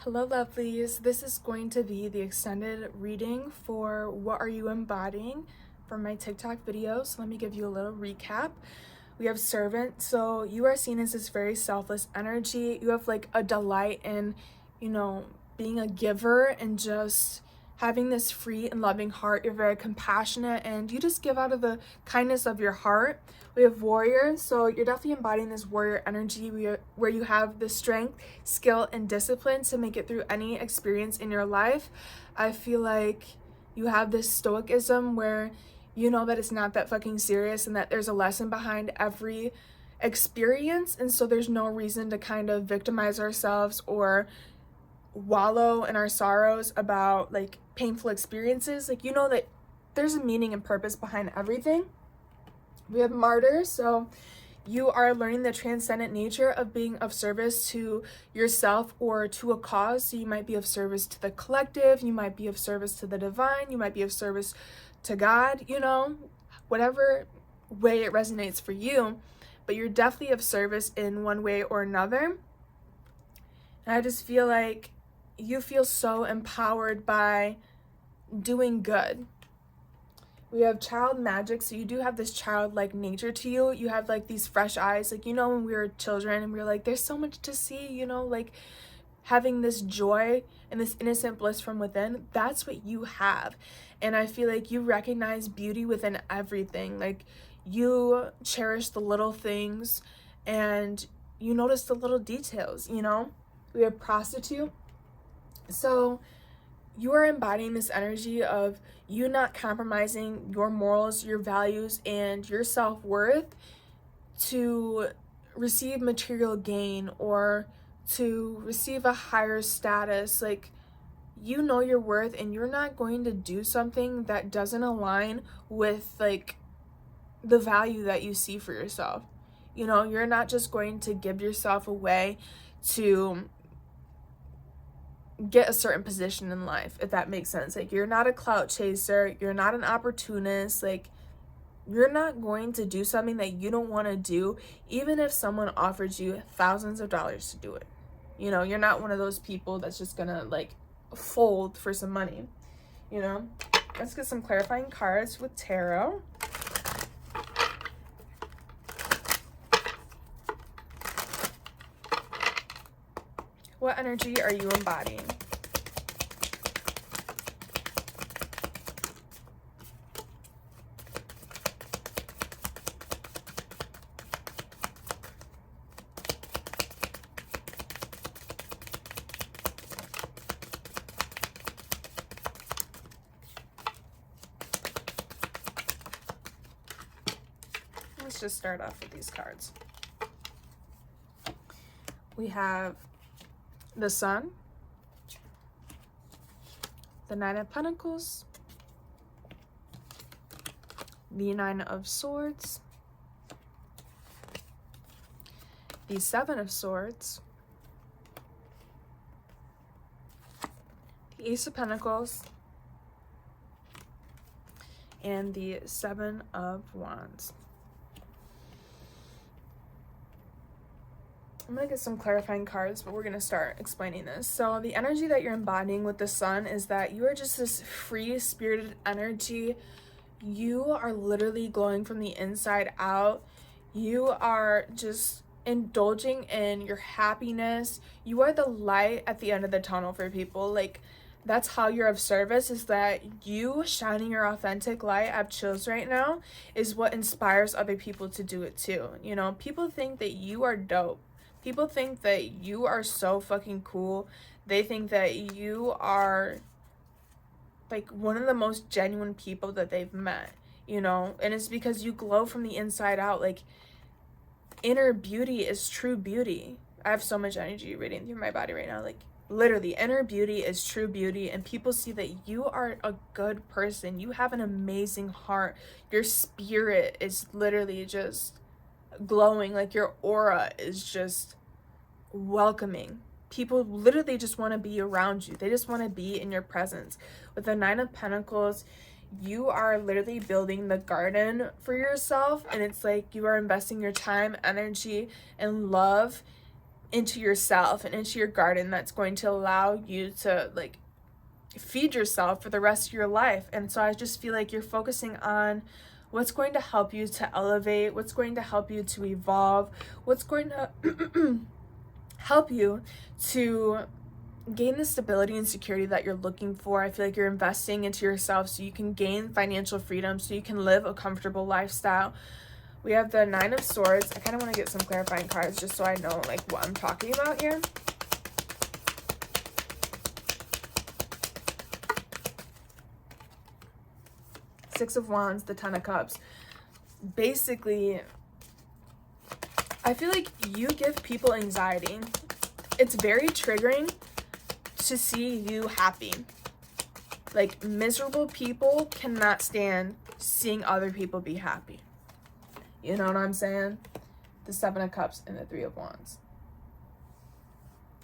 Hello lovelies, this is going to be the extended reading for what are you embodying from my TikTok videos. So let me give you a little recap. We have servant, so you are seen as this very selfless energy. You have like a delight in, being a giver and just having this free and loving heart. You're very compassionate and you just give out of the kindness of your heart. We have warrior, so you're definitely embodying this warrior energy where you have the strength, skill, and discipline to make it through any experience in your life. I feel like you have this stoicism where you know that it's not that fucking serious and that there's a lesson behind every experience, and so there's no reason to kind of victimize ourselves or wallow in our sorrows about like painful experiences. Like, you know that there's a meaning and purpose behind everything. We have martyr, so you are learning the transcendent nature of being of service to yourself or to a cause. So you might be of service to the collective, you might be of service to the divine, you might be of service to God, whatever way it resonates for you, but you're definitely of service in one way or another. And I just feel like you feel so empowered by doing good. We have child magic, so you do have this childlike nature to you. You have like these fresh eyes, like when we were children and we were like, there's so much to see, like having this joy and this innocent bliss from within. That's what you have. And I feel like you recognize beauty within everything. Like, you cherish the little things and you notice the little details. We have prostitute, so you are embodying this energy of you not compromising your morals, your values, and your self-worth to receive material gain or to receive a higher status. Like, you know your worth and you're not going to do something that doesn't align with like the value that you see for yourself. You're not just going to give yourself away to get a certain position in life, if that makes sense. Like, you're not a clout chaser, you're not an opportunist. Like, you're not going to do something that you don't want to do, even if someone offers you thousands of dollars to do it. You're not one of those people that's just gonna like fold for some money. Let's get some clarifying cards with tarot. What energy are you embodying? Let's just start off with these cards. We have the Sun, the Nine of Pentacles, the Nine of Swords, the Seven of Swords, the Ace of Pentacles, and the Seven of Wands. I'm going to get some clarifying cards, but we're going to start explaining this. So the energy that you're embodying with the Sun is that you are just this free-spirited energy. You are literally glowing from the inside out. You are just indulging in your happiness. You are the light at the end of the tunnel for people. Like, that's how you're of service, is that you shining your authentic light. I have chills right now, is what inspires other people to do it too. People think that you are dope. People think that you are so fucking cool. They think that you are like one of the most genuine people that they've met, and it's because you glow from the inside out. Like, inner beauty is true beauty. I have so much energy radiating through my body right now. Like, literally, inner beauty is true beauty, and people see that you are a good person. You have an amazing heart. Your spirit is literally just glowing. Like, your aura is just welcoming. People literally just want to be around you. They just want to be in your presence. With the Nine of Pentacles, you are literally building the garden for yourself, and it's like you are investing your time, energy, and love into yourself and into your garden that's going to allow you to like feed yourself for the rest of your life. And so I just feel like you're focusing on what's going to help you to elevate, what's going to help you to evolve, what's going to help you to gain the stability and security that you're looking for. I feel like you're investing into yourself so you can gain financial freedom, so you can live a comfortable lifestyle. We have the Nine of Swords. I kind of want to get some clarifying cards just so I know like what I'm talking about here. Six of Wands, the Ten of Cups. Basically, I feel like you give people anxiety. It's very triggering to see you happy. Like, miserable people cannot stand seeing other people be happy. You know what I'm saying? The Seven of Cups and the Three of Wands.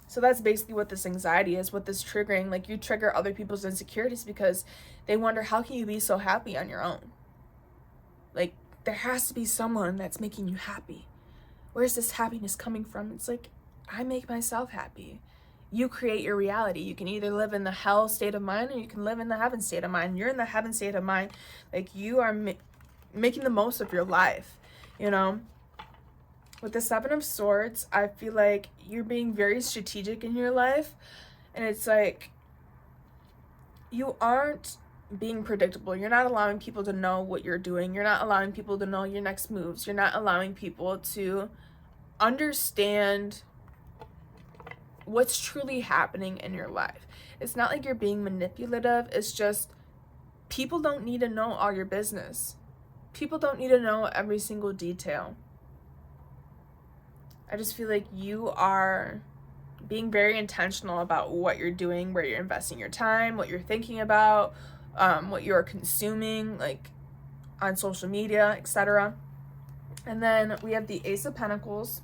So that's basically what this anxiety is, what this triggering. Like, you trigger other people's insecurities because they wonder, how can you be so happy on your own? Like, there has to be someone that's making you happy. Where's this happiness coming from? It's like, I make myself happy. You create your reality. You can either live in the hell state of mind or you can live in the heaven state of mind. You're in the heaven state of mind. Like, you are making the most of your life, you know? With the Seven of Swords, I feel like you're being very strategic in your life. And it's like, you aren't being predictable. You're not allowing people to know what you're doing. You're not allowing people to know your next moves. You're not allowing people to understand what's truly happening in your life. It's not like you're being manipulative. It's just, people don't need to know all your business. People don't need to know every single detail. I just feel like you are being very intentional about what you're doing, where you're investing your time, what you're thinking about, what you're consuming, like on social media, etc. And then we have the Ace of Pentacles.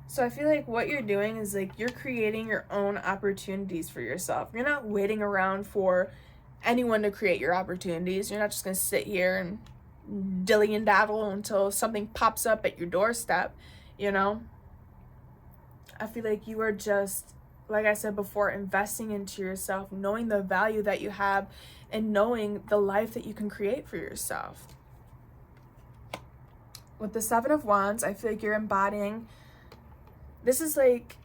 So I feel like what you're doing is like you're creating your own opportunities for yourself. You're not waiting around for anyone to create your opportunities. You're not just going to sit here and dilly and daddle until something pops up at your doorstep, you know? I feel like you are just, like I said before, investing into yourself, knowing the value that you have and knowing the life that you can create for yourself. With the Seven of Wands, I feel like you're embodying, this is like,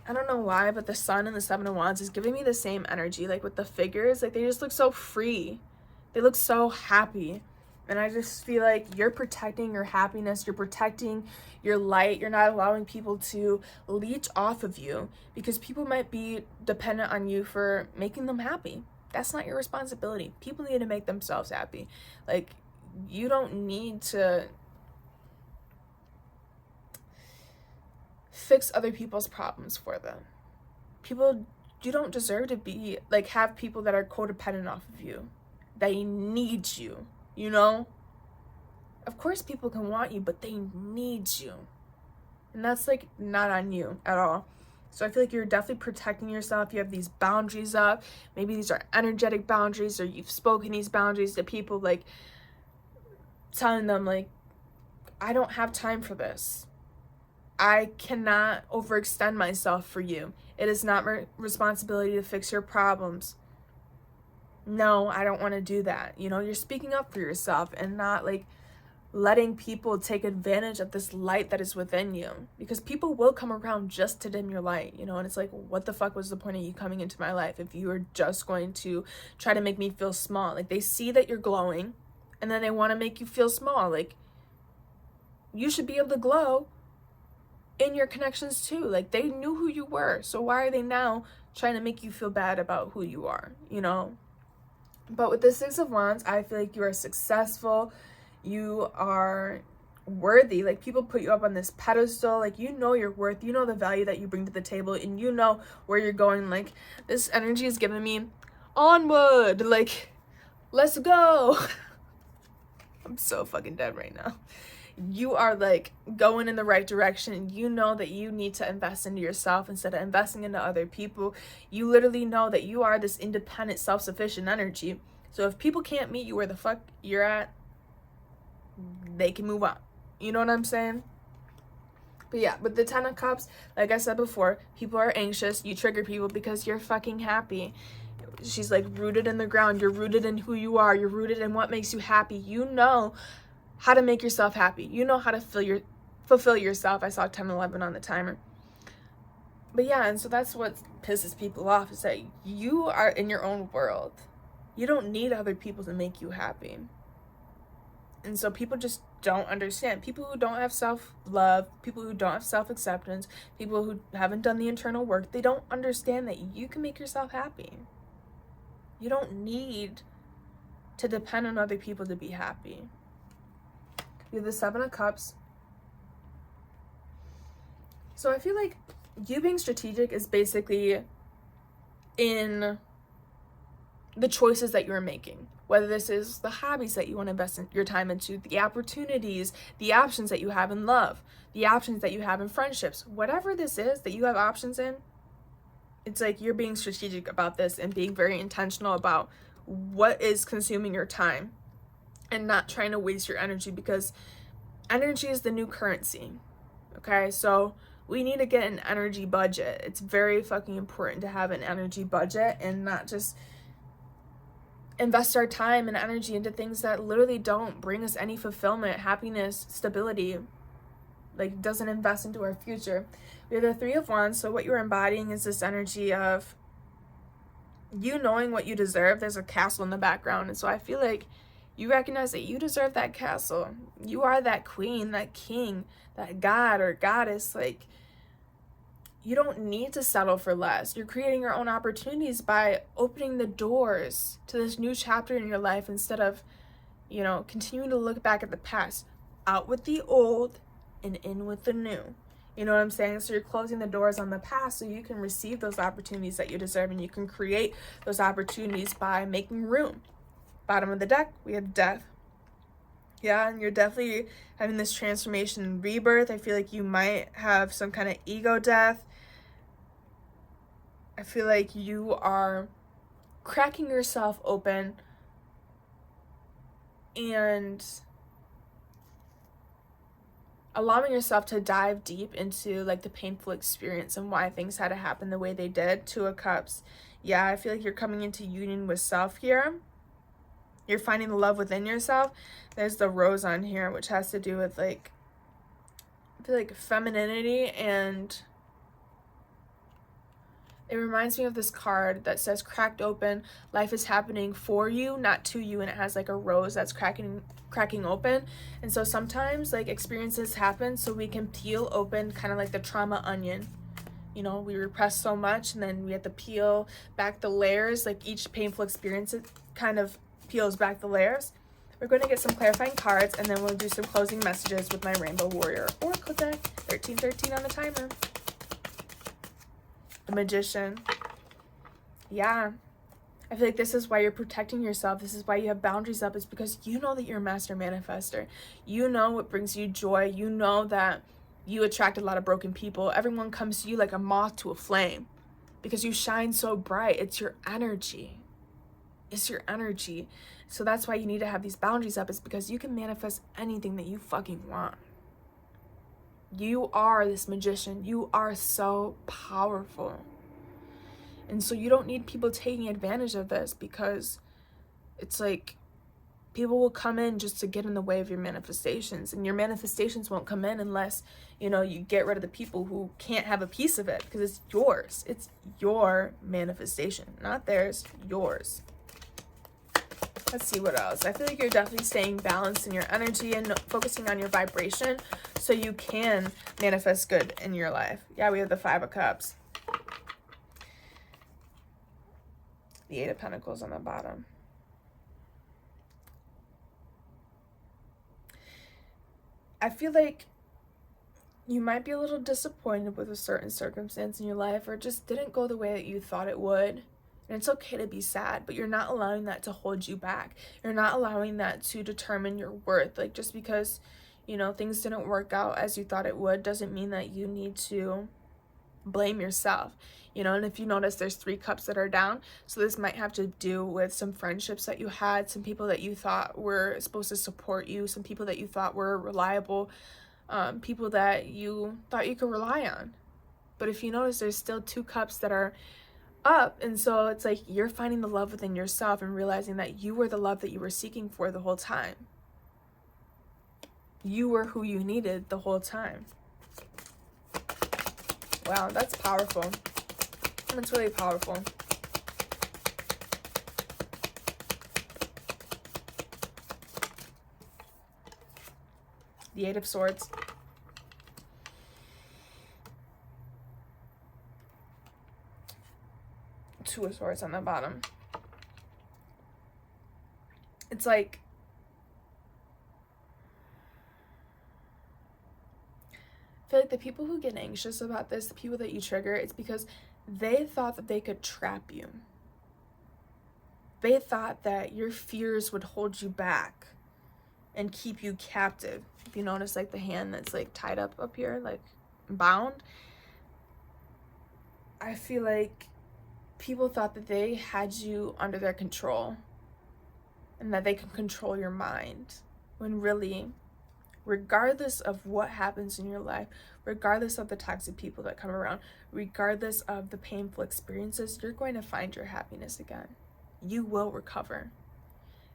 I don't know why, but the Sun and the Seven of Wands is giving me the same energy. Like with the figures, like they just look so free. They look so happy. And I just feel like you're protecting your happiness. You're protecting your light. You're not allowing people to leech off of you because people might be dependent on you for making them happy. That's not your responsibility. People need to make themselves happy. Like, you don't need to fix other people's problems for them. You don't deserve to be, like, have people that are codependent off of you. They need you. You know, of course people can want you, but they need you. And that's like not on you at all. So I feel like you're definitely protecting yourself. You have these boundaries up. Maybe these are energetic boundaries, or you've spoken these boundaries to people, like telling them like, I don't have time for this. I cannot overextend myself for you. It is not my responsibility to fix your problems. No, I don't want to do that. You know, you're speaking up for yourself and not like letting people take advantage of this light that is within you, because people will come around just to dim your light, you know. And it's like, what the fuck was the point of you coming into my life if you were just going to try to make me feel small? Like, they see that you're glowing and then they want to make you feel small. Like, you should be able to glow in your connections too. Like, they knew who you were, so why are they now trying to make you feel bad about who you are, you know? But with the Six of Wands, I feel like you are successful. You are worthy. Like, people put you up on this pedestal. Like, you know your worth. You know the value that you bring to the table. And you know where you're going. Like, this energy is giving me onward. Like, let's go. I'm so fucking dead right now. You are like going in the right direction. You know that you need to invest into yourself instead of investing into other people. You literally know that you are this independent, self-sufficient energy. So if people can't meet you where the fuck you're at, they can move on. You know what I'm saying? But yeah, with the 10 of Cups, like I said before, people are anxious. You trigger people because you're fucking happy. She's like rooted in the ground. You're rooted in who you are. You're rooted in what makes you happy. You know how to make yourself happy. You know how to fulfill yourself. I saw 10-11 on the timer. But yeah, and so that's what pisses people off, is that you are in your own world. You don't need other people to make you happy. And so people just don't understand. People who don't have self-love, people who don't have self-acceptance, people who haven't done the internal work, they don't understand that you can make yourself happy. You don't need to depend on other people to be happy. You have the 7 of Cups. So I feel like you being strategic is basically in the choices that you're making. Whether this is the hobbies that you want to invest your time into, the opportunities, the options that you have in love, the options that you have in friendships, whatever this is that you have options in, it's like you're being strategic about this and being very intentional about what is consuming your time and not trying to waste your energy, because energy is the new currency. Okay, so we need to get an energy budget. It's very fucking important to have an energy budget and not just invest our time and energy into things that literally don't bring us any fulfillment, happiness, stability, like doesn't invest into our future. We have the 3 of Wands. So what you're embodying is this energy of you knowing what you deserve. There's a castle in the background, and so I feel like you recognize that you deserve that castle. You are that queen, that king, that god or goddess. Like, you don't need to settle for less. You're creating your own opportunities by opening the doors to this new chapter in your life instead of, you know, continuing to look back at the past. Out with the old and in with the new. You know what I'm saying? So you're closing the doors on the past so you can receive those opportunities that you deserve, and you can create those opportunities by making room. Bottom of the deck, we have death. Yeah, and you're definitely having this transformation and rebirth. I feel like you might have some kind of ego death. I feel like you are cracking yourself open and allowing yourself to dive deep into like the painful experience and why things had to happen the way they did. 2 of Cups. Yeah, I feel like you're coming into union with self here. You're finding the love within yourself. There's the rose on here, which has to do with like, I feel like femininity, and it reminds me of this card that says cracked open. Life is happening for you, not to you, and it has like a rose that's cracking open. And so sometimes like experiences happen so we can peel open, kind of like the trauma onion. You know, we repress so much and then we have to peel back the layers. Like each painful experience, it kind of peels back the layers. We're going to get some clarifying cards, and then we'll do some closing messages with my Rainbow Warrior Oracle deck. 1313 on the timer. The Magician. Yeah, I feel like this is why you're protecting yourself. This is why you have boundaries up. It's because you know that you're a master manifester. You know what brings you joy. You know that you attract a lot of broken people. Everyone comes to you like a moth to a flame because you shine so bright. It's your energy. It's your energy. So that's why you need to have these boundaries up. It's because you can manifest anything that you fucking want. You are this magician. You are so powerful. And so you don't need people taking advantage of this, because it's like people will come in just to get in the way of your manifestations, and your manifestations won't come in unless, you know, you get rid of the people who can't have a piece of it, because it's yours. It's your manifestation, not theirs, yours. Let's see what else. I feel like you're definitely staying balanced in your energy and focusing on your vibration so you can manifest good in your life. Yeah, we have the 5 of Cups. The 8 of Pentacles on the bottom. I feel like you might be a little disappointed with a certain circumstance in your life, or it just didn't go the way that you thought it would. And it's okay to be sad, but you're not allowing that to hold you back. You're not allowing that to determine your worth. Like, just because, you know, things didn't work out as you thought it would doesn't mean that you need to blame yourself. You know, and if you notice, there's 3 cups that are down. So this might have to do with some friendships that you had, some people that you thought were supposed to support you, some people that you thought were reliable, people that you thought you could rely on. But if you notice, there's still 2 cups that are up, and so it's like you're finding the love within yourself and realizing that you were the love that you were seeking for the whole time. You were who you needed the whole time. Wow, that's powerful. That's really powerful. The 8 of Swords. Two of Swords on the bottom. It's like I feel like the people who get anxious about this, the people that you trigger, it's because they thought that they could trap you. They thought that your fears would hold you back and keep you captive. If you notice, like, the hand that's like tied up here, like bound, I feel like people thought that they had you under their control and that they can control your mind, when really, regardless of what happens in your life, regardless of the toxic people that come around, regardless of the painful experiences, you're going to find your happiness again. You will recover.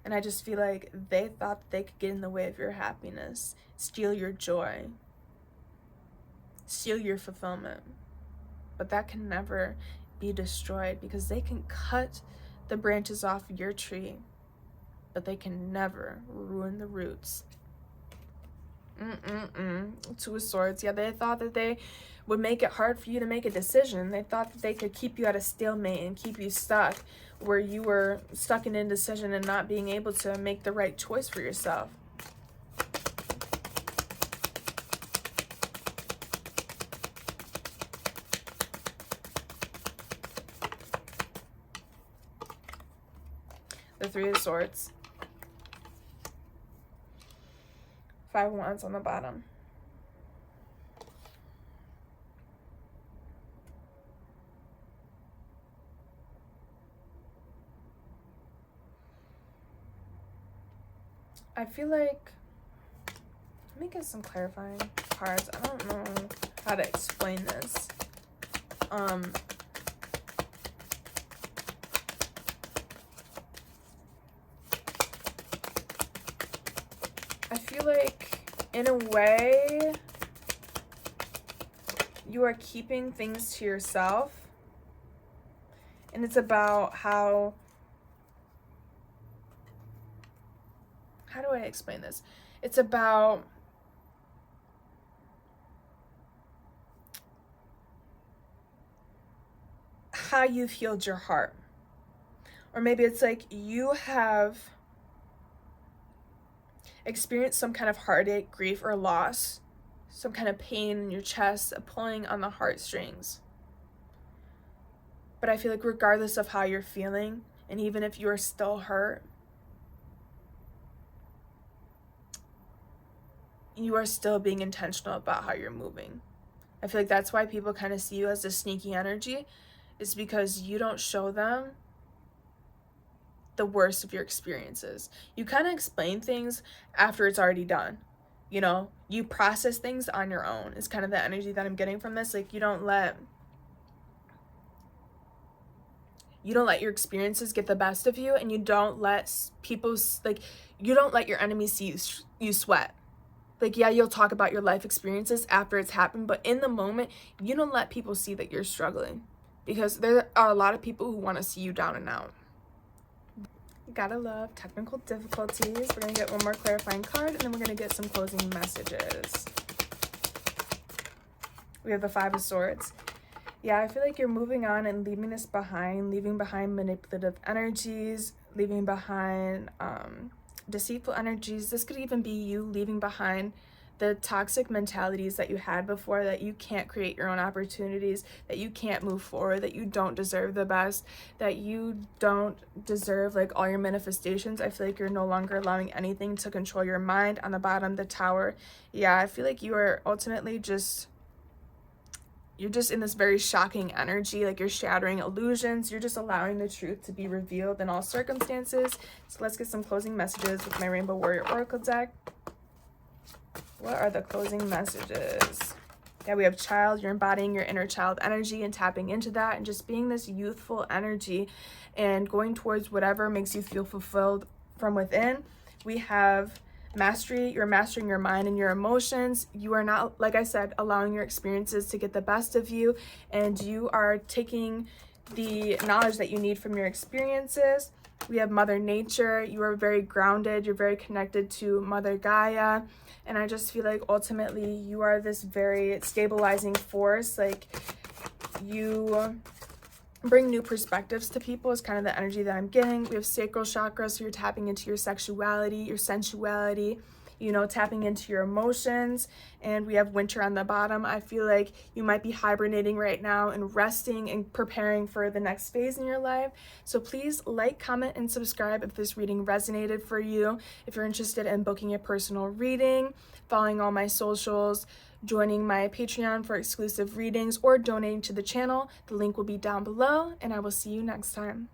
And I just feel like they thought they could get in the way of your happiness, steal your joy, steal your fulfillment. But that can never be destroyed, because they can cut the branches off your tree, but they can never ruin the roots. Two of Swords. Yeah, they thought that they would make it hard for you to make a decision. They thought that they could keep you at a stalemate and keep you stuck where you were stuck in indecision and not being able to make the right choice for yourself. The Three of Swords. 5 of Wands on the bottom. I feel like, let me get some clarifying cards. I don't know how to explain this. I feel like, in a way, you are keeping things to yourself. And it's about how do I explain this? It's about how you've healed your heart. Or maybe it's like you have experienced some kind of heartache, grief, or loss, some kind of pain in your chest, a pulling on the heartstrings. But I feel like regardless of how you're feeling, and even if you are still hurt, you are still being intentional about how you're moving. I feel like that's why people kind of see you as a sneaky energy, is because you don't show them the worst of your experiences. You kind of explain things after it's already done. You know, you process things on your own. It's kind of the energy that I'm getting from this. Like, you don't let your experiences get the best of you, and you don't let people, like, you don't let your enemies see you sweat. Like, yeah, you'll talk about your life experiences after it's happened, but in the moment, you don't let people see that you're struggling, because there are a lot of people who want to see you down and out. Gotta love technical difficulties. We're going to get one more clarifying card, and then we're going to get some closing messages. We have the Five of Swords. Yeah, I feel like you're moving on and leaving this behind, leaving behind manipulative energies, leaving behind deceitful energies. This could even be you leaving behind the toxic mentalities that you had before, that you can't create your own opportunities, that you can't move forward, that you don't deserve the best, that you don't deserve like all your manifestations. I feel like you're no longer allowing anything to control your mind. On the bottom, the Tower. Yeah, I feel like you are ultimately you're just in this very shocking energy, like you're shattering illusions. You're just allowing the truth to be revealed in all circumstances. So let's get some closing messages with my Rainbow Warrior Oracle deck. What are the closing messages? Yeah, we have child. You're embodying your inner child energy and tapping into that and just being this youthful energy and going towards whatever makes you feel fulfilled from within. We have mastery. You're mastering your mind and your emotions. You are not, like I said, allowing your experiences to get the best of you, and you are taking the knowledge that you need from your experiences. We have Mother Nature. You are very grounded. You're very connected to Mother Gaia. And I just feel like ultimately you are this very stabilizing force. Like, you bring new perspectives to people is kind of the energy that I'm getting. We have sacral chakra, so you're tapping into your sexuality, your sensuality, you know, tapping into your emotions. And we have winter on the bottom. I feel like you might be hibernating right now and resting and preparing for the next phase in your life. So please like, comment, and subscribe if this reading resonated for you. If you're interested in booking a personal reading, following all my socials, joining my Patreon for exclusive readings, or donating to the channel, the link will be down below, and I will see you next time.